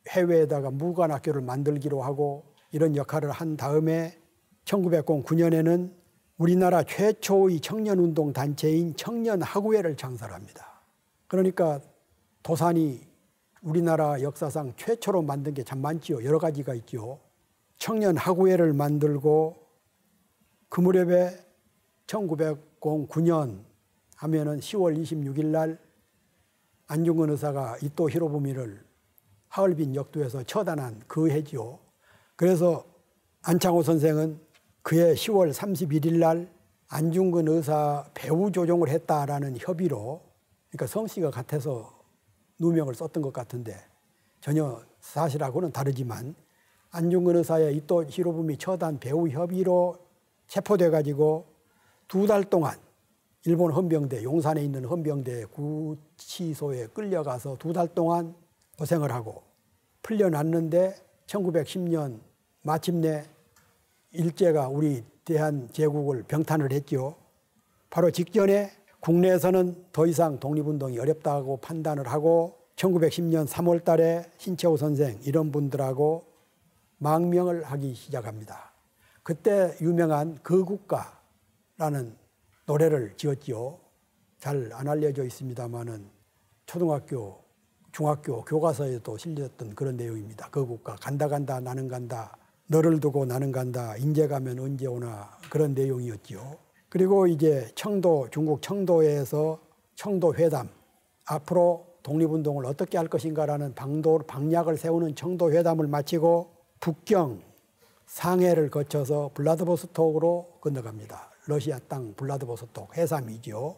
해외에다가 무관학교를 만들기로 하고 이런 역할을 한 다음에 1909년에는 우리나라 최초의 청년운동 단체인 청년학우회를 창설합니다. 그러니까 도산이 우리나라 역사상 최초로 만든 게 참 많지요. 여러 가지가 있죠. 청년학우회를 만들고 그 무렵에 1909년 하면은 10월 26일 날 안중근 의사가 이토 히로부미를 하얼빈 역도에서 처단한 그 해지요. 그래서 안창호 선생은 그해 10월 31일 날 안중근 의사 배후 조종을 했다라는 협의로, 그러니까 성씨가 같아서 누명을 썼던 것 같은데 전혀 사실하고는 다르지만 안중근 의사의 이토 히로부미 처단 배후 협의로 체포돼 가지고 2달 동안 일본 헌병대, 용산에 있는 헌병대 구치소에 끌려가서 2달 동안 고생을 하고 풀려났는데 1910년 마침내 일제가 우리 대한제국을 병탄을 했죠. 바로 직전에 국내에서는 더 이상 독립운동이 어렵다고 판단을 하고 1910년 3월 달에 신채호 선생 이런 분들하고 망명을 하기 시작합니다. 그때 유명한 거국가라는 노래를 지었지요. 잘 안 알려져 있습니다마는 초등학교, 중학교 교과서에도 실렸던 그런 내용입니다. 거국가 간다 간다 나는 간다 너를 두고 나는 간다 인제 가면 언제 오나 그런 내용이었지요. 그리고 이제 중국 청도에서 청도회담, 앞으로 독립운동을 어떻게 할 것인가라는 방략을 세우는 청도회담을 마치고 북경 상해를 거쳐서 블라디보스톡으로 건너갑니다. 러시아 땅 블라디보스톡 해삼이죠.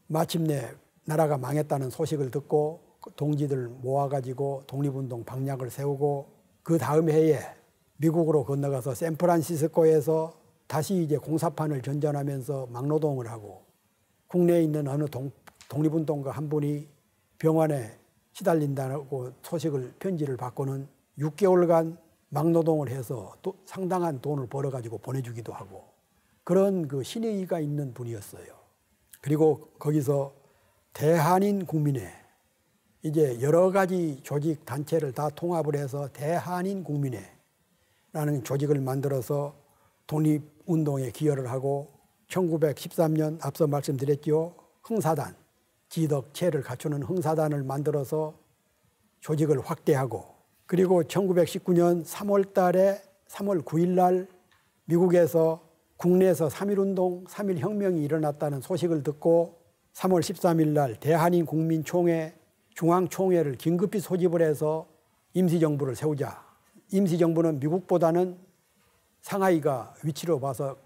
마침내 나라가 망했다는 소식을 듣고 동지들 모아가지고 독립운동 방략을 세우고 그 다음 해에 미국으로 건너가서 샌프란시스코에서 다시 이제 공사판을 전전하면서 막노동을 하고 국내에 있는 어느 독립운동가 한 분이 병원에 시달린다고 편지를 받고는 6개월간 막노동을 해서 또 상당한 돈을 벌어가지고 보내주기도 하고 그런 그 신의가 있는 분이었어요. 그리고 거기서 대한인 국민회, 이제 여러 가지 조직 단체를 다 통합을 해서 대한인 국민회라는 조직을 만들어서 독립운동에 기여를 하고 1913년 앞서 말씀드렸죠. 흥사단, 지덕체를 갖추는 흥사단을 만들어서 조직을 확대하고 그리고 1919년 3월 9일 날 미국에서 국내에서 3.1운동, 3.1혁명이 일어났다는 소식을 듣고 3월 13일 날 대한인 국민총회 중앙총회를 긴급히 소집을 해서 임시정부를 세우자. 임시정부는 미국보다는 상하이가 위치로 봐서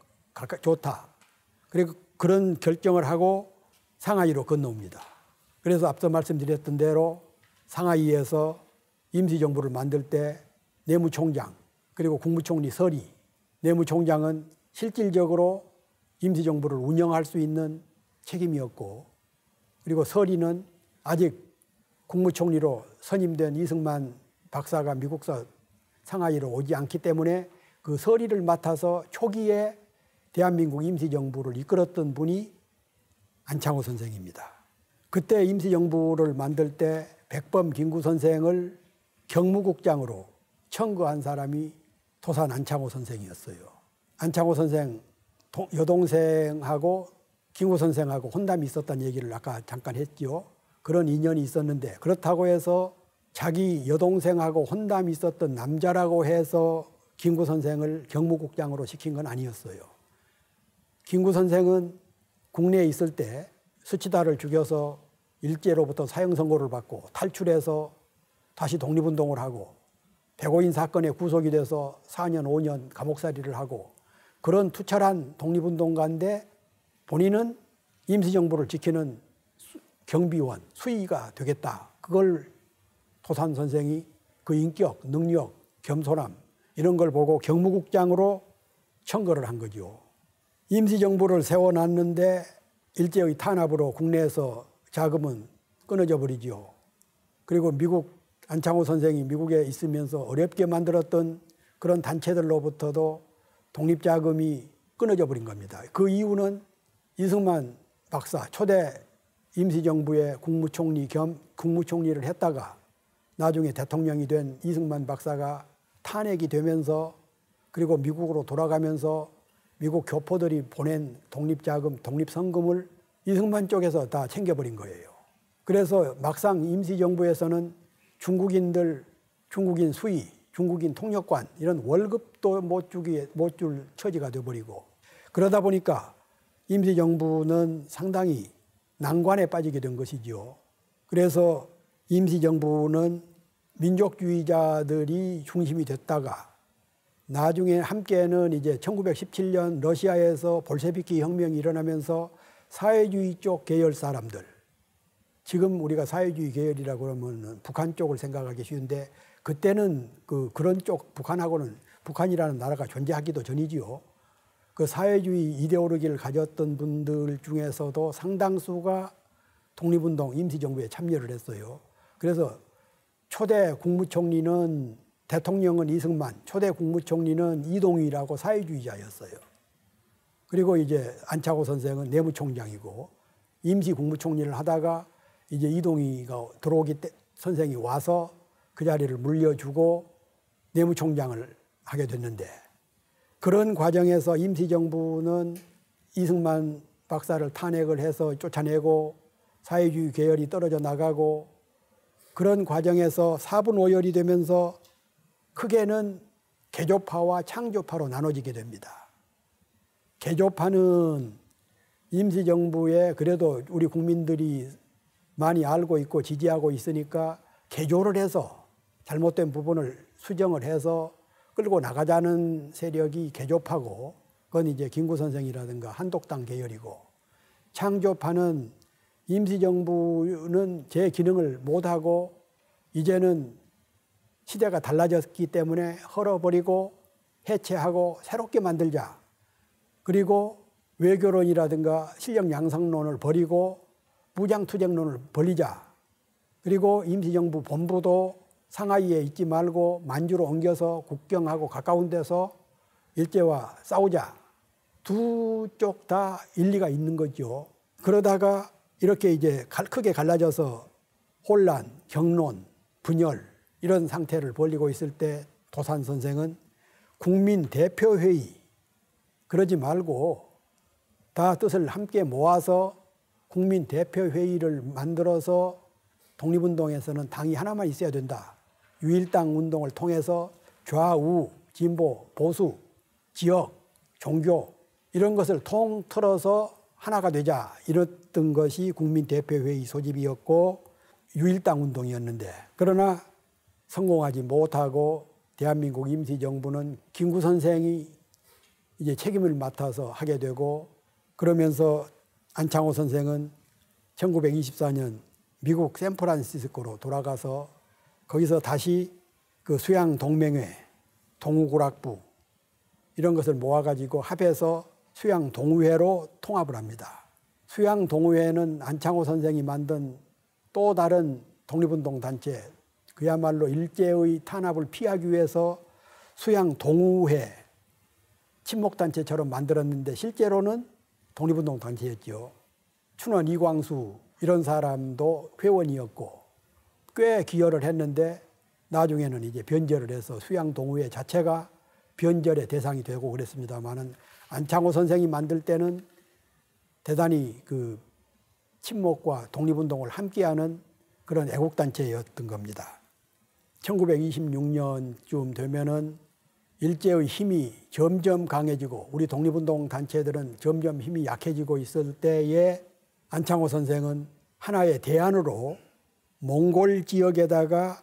좋다. 그리고 그런 결정을 하고 상하이로 건너옵니다. 그래서 앞서 말씀드렸던 대로 상하이에서 임시정부를 만들 때 내무총장 그리고 국무총리 서리, 내무총장은 실질적으로 임시정부를 운영할 수 있는 책임이었고 그리고 서리는 아직 국무총리로 선임된 이승만 박사가 미국서 상하이로 오지 않기 때문에 그 서리를 맡아서 초기에 대한민국 임시정부를 이끌었던 분이 안창호 선생입니다. 그때 임시정부를 만들 때 백범 김구 선생을 경무국장으로 청구한 사람이 도산 안창호 선생이었어요. 안창호 선생 여동생하고 김구 선생하고 혼담이 있었다는 얘기를 아까 잠깐 했죠. 그런 인연이 있었는데 그렇다고 해서 자기 여동생하고 혼담이 있었던 남자라고 해서 김구 선생을 경무국장으로 시킨 건 아니었어요. 김구 선생은 국내에 있을 때 수치다를 죽여서 일제로부터 사형 선고를 받고 탈출해서 다시 독립운동을 하고 백오인 사건에 구속이 돼서 4년, 5년 감옥살이를 하고 그런 투철한 독립운동가인데 본인은 임시정부를 지키는 경비원, 수의가 되겠다. 그걸 도산 선생이 그 인격, 능력, 겸손함 이런 걸 보고 경무국장으로 청거를 한 거죠. 임시정부를 세워놨는데 일제의 탄압으로 국내에서 자금은 끊어져 버리죠. 그리고 안창호 선생이 미국에 있으면서 어렵게 만들었던 그런 단체들로부터도 독립자금이 끊어져 버린 겁니다. 그 이유는 이승만 박사, 초대 임시정부의 국무총리 겸 국무총리를 했다가 나중에 대통령이 된 이승만 박사가 탄핵이 되면서 그리고 미국으로 돌아가면서 미국 교포들이 보낸 독립자금, 독립성금을 이승만 쪽에서 다 챙겨버린 거예요. 그래서 막상 임시정부에서는 중국인들, 중국인 수의, 중국인 통역관 이런 월급도 못 줄 처지가 되어버리고 그러다 보니까 임시정부는 상당히 난관에 빠지게 된 것이죠. 그래서 임시정부는 민족주의자들이 중심이 됐다가 나중에 함께는 이제 1917년 러시아에서 볼셰비키 혁명이 일어나면서 사회주의 쪽 계열 사람들, 지금 우리가 사회주의 계열이라고 그러면 북한 쪽을 생각하기 쉬운데 그때는 그런 쪽 북한이라는 나라가 존재하기도 전이지요. 그 사회주의 이데올로기를 가졌던 분들 중에서도 상당수가 독립운동 임시정부에 참여를 했어요. 그래서 초대 국무총리는 대통령은 이승만, 초대 국무총리는 이동휘라고 사회주의자였어요. 그리고 이제 안창호 선생은 내무총장이고 임시 국무총리를 하다가 이제 이동휘가 들어오기 때 선생이 와서 그 자리를 물려주고 내무총장을 하게 됐는데 그런 과정에서 임시정부는 이승만 박사를 탄핵을 해서 쫓아내고 사회주의 계열이 떨어져 나가고 그런 과정에서 사분오열이 되면서 크게는 개조파와 창조파로 나눠지게 됩니다. 개조파는 임시정부에 그래도 우리 국민들이 많이 알고 있고 지지하고 있으니까 개조를 해서 잘못된 부분을 수정을 해서 끌고 나가자는 세력이 개조파고 그건 이제 김구 선생이라든가 한독당 계열이고 창조파는 임시정부는 제 기능을 못하고 이제는 시대가 달라졌기 때문에 헐어버리고 해체하고 새롭게 만들자. 그리고 외교론이라든가 실력 양성론을 버리고 무장투쟁론을 벌리자. 그리고 임시정부 본부도 상하이에 있지 말고 만주로 옮겨서 국경하고 가까운 데서 일제와 싸우자. 두 쪽 다 일리가 있는 거죠. 그러다가 이렇게 이제 크게 갈라져서 혼란, 경론, 분열 이런 상태를 벌이고 있을 때 도산 선생은 국민대표회의 그러지 말고 다 뜻을 함께 모아서 국민대표회의를 만들어서 독립운동에서는 당이 하나만 있어야 된다. 유일당 운동을 통해서 좌우, 진보, 보수, 지역, 종교 이런 것을 통틀어서 하나가 되자 이랬던 것이 국민대표회의 소집이었고 유일당 운동이었는데 그러나 성공하지 못하고 대한민국 임시정부는 김구 선생이 이제 책임을 맡아서 하게 되고 그러면서 안창호 선생은 1924년 미국 샌프란시스코로 돌아가서 거기서 다시 그 수양동맹회, 동우구락부 이런 것을 모아가지고 합해서 수양동우회로 통합을 합니다. 수양동우회는 안창호 선생이 만든 또 다른 독립운동 단체 그야말로 일제의 탄압을 피하기 위해서 수양동우회 친목단체처럼 만들었는데 실제로는 독립운동 단체였죠. 춘원 이광수 이런 사람도 회원이었고 꽤 기여를 했는데 나중에는 이제 변절을 해서 수양동호회 자체가 변절의 대상이 되고 그랬습니다만은 안창호 선생이 만들 때는 대단히 그 친목과 독립운동을 함께하는 그런 애국단체였던 겁니다. 1926년쯤 되면은 일제의 힘이 점점 강해지고 우리 독립운동 단체들은 점점 힘이 약해지고 있을 때에 안창호 선생은 하나의 대안으로 몽골 지역에다가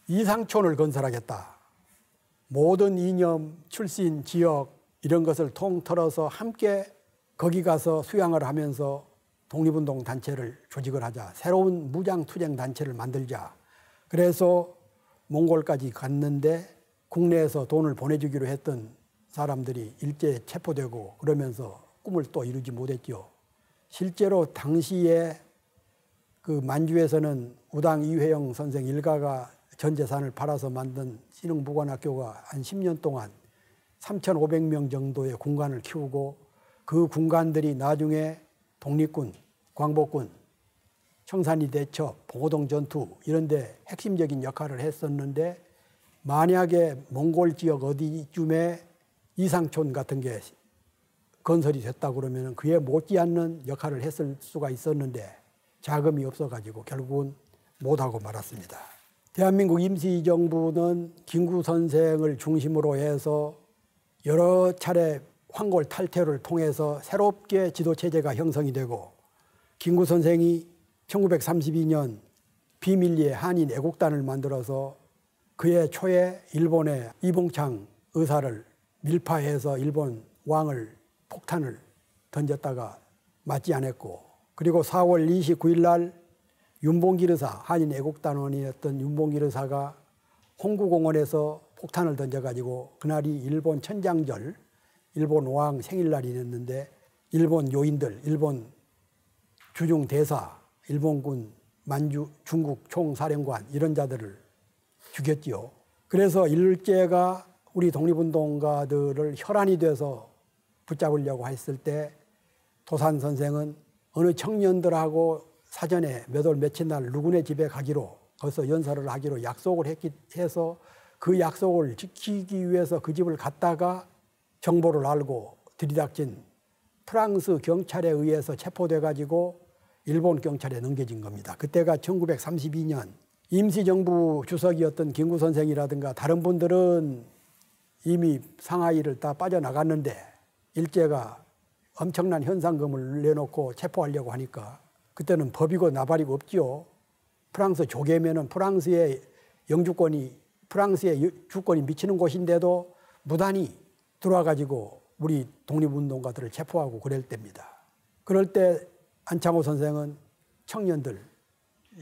이상촌을 건설하겠다. 모든 이념, 출신, 지역 이런 것을 통틀어서 함께 거기 가서 수양을 하면서 독립운동 단체를 조직을 하자. 새로운 무장투쟁 단체를 만들자. 그래서 몽골까지 갔는데 국내에서 돈을 보내주기로 했던 사람들이 일제에 체포되고 그러면서 꿈을 또 이루지 못했죠. 실제로 당시에 그 만주에서는 우당 이회영 선생 일가가 전 재산을 팔아서 만든 신흥무관학교가 한 10년 동안 3,500명 정도의 군관을 키우고 그 군관들이 나중에 독립군, 광복군, 청산리 대첩, 봉오동 전투 이런 데 핵심적인 역할을 했었는데 만약에 몽골 지역 어디쯤에 이상촌 같은 게 건설이 됐다 그러면 그에 못지않는 역할을 했을 수가 있었는데 자금이 없어가지고 결국은 못하고 말았습니다. 대한민국 임시정부는 김구 선생을 중심으로 해서 여러 차례 황골 탈퇴를 통해서 새롭게 지도체제가 형성이 되고 김구 선생이 1932년 비밀리에 한인 애국단을 만들어서 그해 초에 일본의 이봉창 의사를 밀파해서 일본 왕을 폭탄을 던졌다가 맞지 않았고 그리고 4월 29일 날 윤봉길 의사, 한인 애국단원이었던 윤봉길 의사가 홍구공원에서 폭탄을 던져가지고 그날이 일본 천장절, 일본 왕 생일날이었는데 일본 요인들, 일본 주중대사, 일본군 만주 중국 총사령관 이런 자들을 죽였지요. 그래서 일제가 우리 독립운동가들을 혈안이 돼서 붙잡으려고 했을 때 도산 선생은 어느 청년들하고 사전에 몇 월 며칠 날 누구네 집에 가기로 거기서 연설을 하기로 약속을 해서 그 약속을 지키기 위해서 그 집을 갔다가 정보를 알고 들이닥친 프랑스 경찰에 의해서 체포돼 가지고 일본 경찰에 넘겨진 겁니다. 그때가 1932년 임시정부 주석이었던 김구 선생이라든가 다른 분들은 이미 상하이를 다 빠져나갔는데 일제가 엄청난 현상금을 내놓고 체포하려고 하니까 그때는 법이고 나발이고 없지요. 프랑스 조개면은 프랑스의 영주권이 프랑스의 주권이 미치는 곳인데도 무단히 들어와가지고 우리 독립운동가들을 체포하고 그럴 때입니다. 그럴 때 안창호 선생은 청년들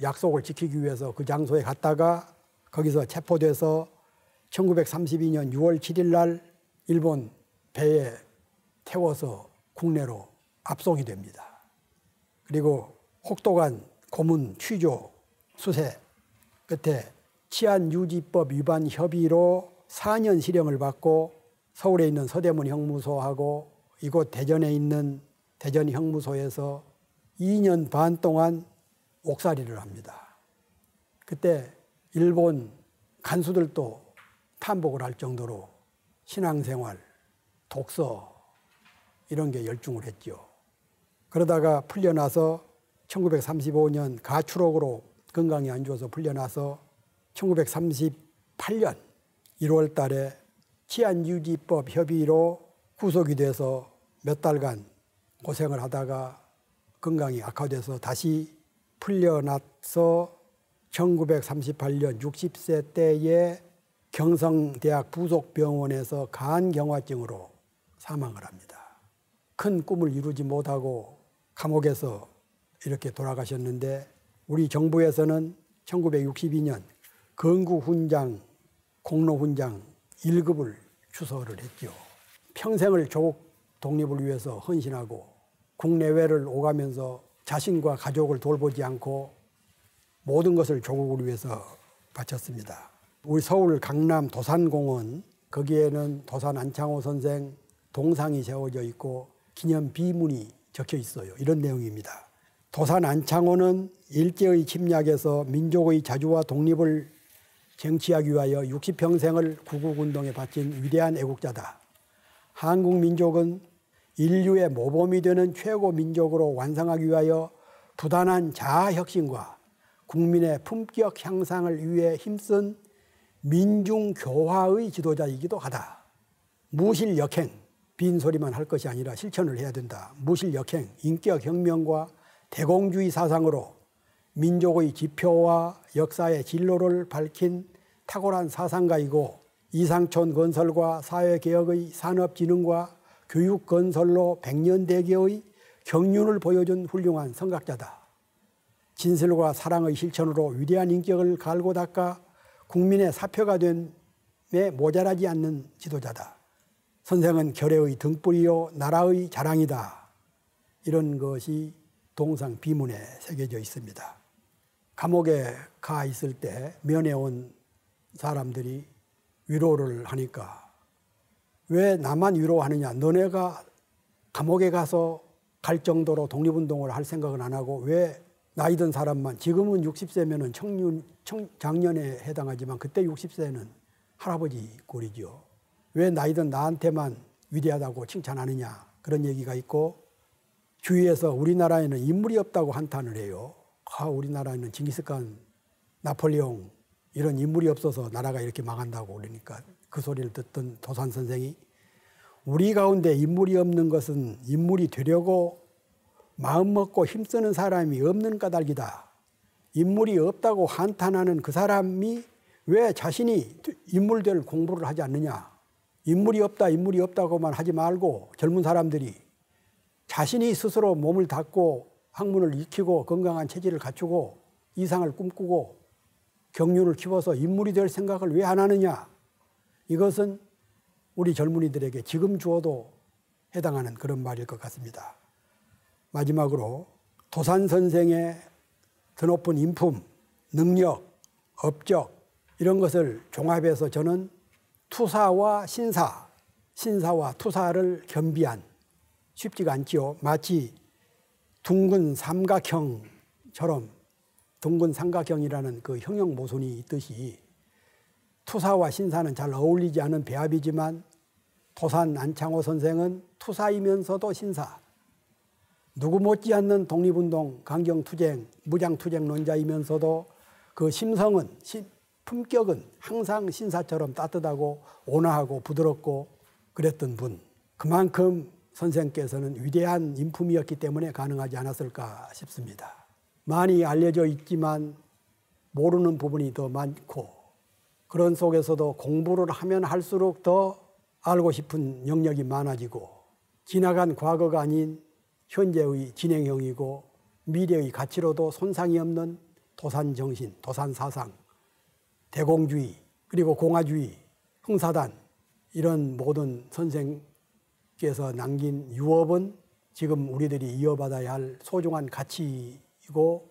약속을 지키기 위해서 그 장소에 갔다가 거기서 체포돼서 1932년 6월 7일 날 일본 배에 태워서 국내로 압송이 됩니다. 그리고 혹독한 고문, 취조, 수세 끝에 치안유지법 위반 협의로 4년 실형을 받고 서울에 있는 서대문 형무소하고 이곳 대전에 있는 대전 형무소에서 2년 반 동안 옥살이를 합니다. 그때 일본 간수들도 탐복을 할 정도로 신앙생활, 독서 이런 게 열중을 했죠. 그러다가 풀려나서 1935년 가출옥으로 건강이 안 좋아서 풀려나서 1938년 1월 달에 치안유지법 협의로 구속이 돼서 몇 달간 고생을 하다가 건강이 악화돼서 다시 풀려나서 1938년 60세 때에 경성대학 부속병원에서 간경화증으로 사망을 합니다. 큰 꿈을 이루지 못하고 감옥에서 이렇게 돌아가셨는데 우리 정부에서는 1962년 건국훈장, 공로훈장 1급을 추서를 했죠. 평생을 조국 독립을 위해서 헌신하고 국내외를 오가면서 자신과 가족을 돌보지 않고 모든 것을 조국을 위해서 바쳤습니다. 우리 서울 강남 도산공원 거기에는 도산 안창호 선생 동상이 세워져 있고 기념 비문이 적혀 있어요. 이런 내용입니다. 도산 안창호는 일제의 침략에서 민족의 자주와 독립을 쟁취하기 위하여 60평생을 구국운동에 바친 위대한 애국자다. 한국 민족은 인류의 모범이 되는 최고 민족으로 완성하기 위하여 부단한 자아혁신과 국민의 품격 향상을 위해 힘쓴 민중교화의 지도자이기도 하다. 무실역행, 빈소리만 할 것이 아니라 실천을 해야 된다. 무실역행, 인격혁명과 대공주의 사상으로 민족의 지표와 역사의 진로를 밝힌 탁월한 사상가이고 이상촌 건설과 사회개혁의 산업진흥과 교육건설로 백년대계의 경륜을 보여준 훌륭한 선각자다. 진실과 사랑의 실천으로 위대한 인격을 갈고 닦아 국민의 사표가 됨에 모자라지 않는 지도자다. 선생은 결의의 등불이요 나라의 자랑이다. 이런 것이 동상 비문에 새겨져 있습니다. 감옥에 가 있을 때 면회 온 사람들이 위로를 하니까 왜 나만 위로하느냐, 너네가 감옥에 가서 갈 정도로 독립운동을 할 생각은 안 하고 왜 나이 든 사람만, 지금은 60세면 장년에 해당하지만 그때 60세는 할아버지 꼴이죠. 왜 나이 든 나한테만 위대하다고 칭찬하느냐, 그런 얘기가 있고 주위에서 우리나라에는 인물이 없다고 한탄을 해요. 우리나라에는 징기스칸, 나폴레옹 이런 인물이 없어서 나라가 이렇게 망한다고 그러니까 그 소리를 듣던 도산 선생이 우리 가운데 인물이 없는 것은 인물이 되려고 마음먹고 힘쓰는 사람이 없는 까닭이다. 인물이 없다고 한탄하는 그 사람이 왜 자신이 인물 될 공부를 하지 않느냐. 인물이 없다, 인물이 없다고만 하지 말고 젊은 사람들이 자신이 스스로 몸을 닦고 학문을 익히고 건강한 체질을 갖추고 이상을 꿈꾸고 경륜을 키워서 인물이 될 생각을 왜 안 하느냐. 이것은 우리 젊은이들에게 지금 주어도 해당하는 그런 말일 것 같습니다. 마지막으로 도산 선생의 드높은 인품, 능력, 업적 이런 것을 종합해서 저는 투사와 신사, 신사와 투사를 겸비한, 쉽지가 않지요. 마치 둥근 삼각형처럼 둥근 삼각형이라는 그 형형 모순이 있듯이 투사와 신사는 잘 어울리지 않은 배합이지만 도산 안창호 선생은 투사이면서도 신사, 누구 못지않는 독립운동, 강경투쟁, 무장투쟁론자이면서도 그 심성은, 품격은 항상 신사처럼 따뜻하고 온화하고 부드럽고 그랬던 분. 그만큼 선생께서는 위대한 인품이었기 때문에 가능하지 않았을까 싶습니다. 많이 알려져 있지만 모르는 부분이 더 많고 그런 속에서도 공부를 하면 할수록 더 알고 싶은 영역이 많아지고 지나간 과거가 아닌 현재의 진행형이고 미래의 가치로도 손상이 없는 도산 정신, 도산 사상, 대공주의, 그리고 공화주의, 흥사단 이런 모든 선생께서 남긴 유업은 지금 우리들이 이어받아야 할 소중한 가치이고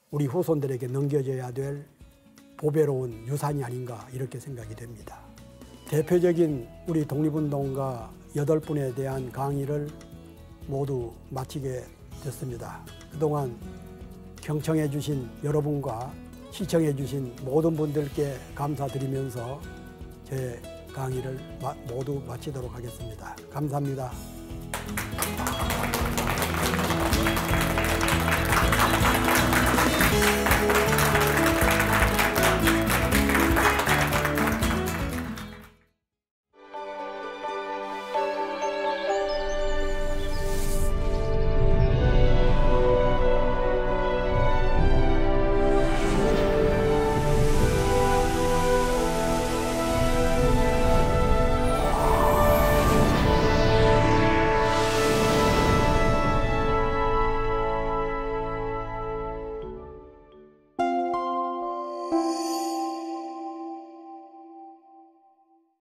우리 후손들에게 넘겨져야 될 보배로운 유산이 아닌가 이렇게 생각이 됩니다. 대표적인 우리 독립운동가 8분에 대한 강의를 모두 마치게 됐습니다. 그동안 경청해 주신 여러분과 시청해 주신 모든 분들께 감사드리면서 제 강의를 모두 마치도록 하겠습니다. 감사합니다.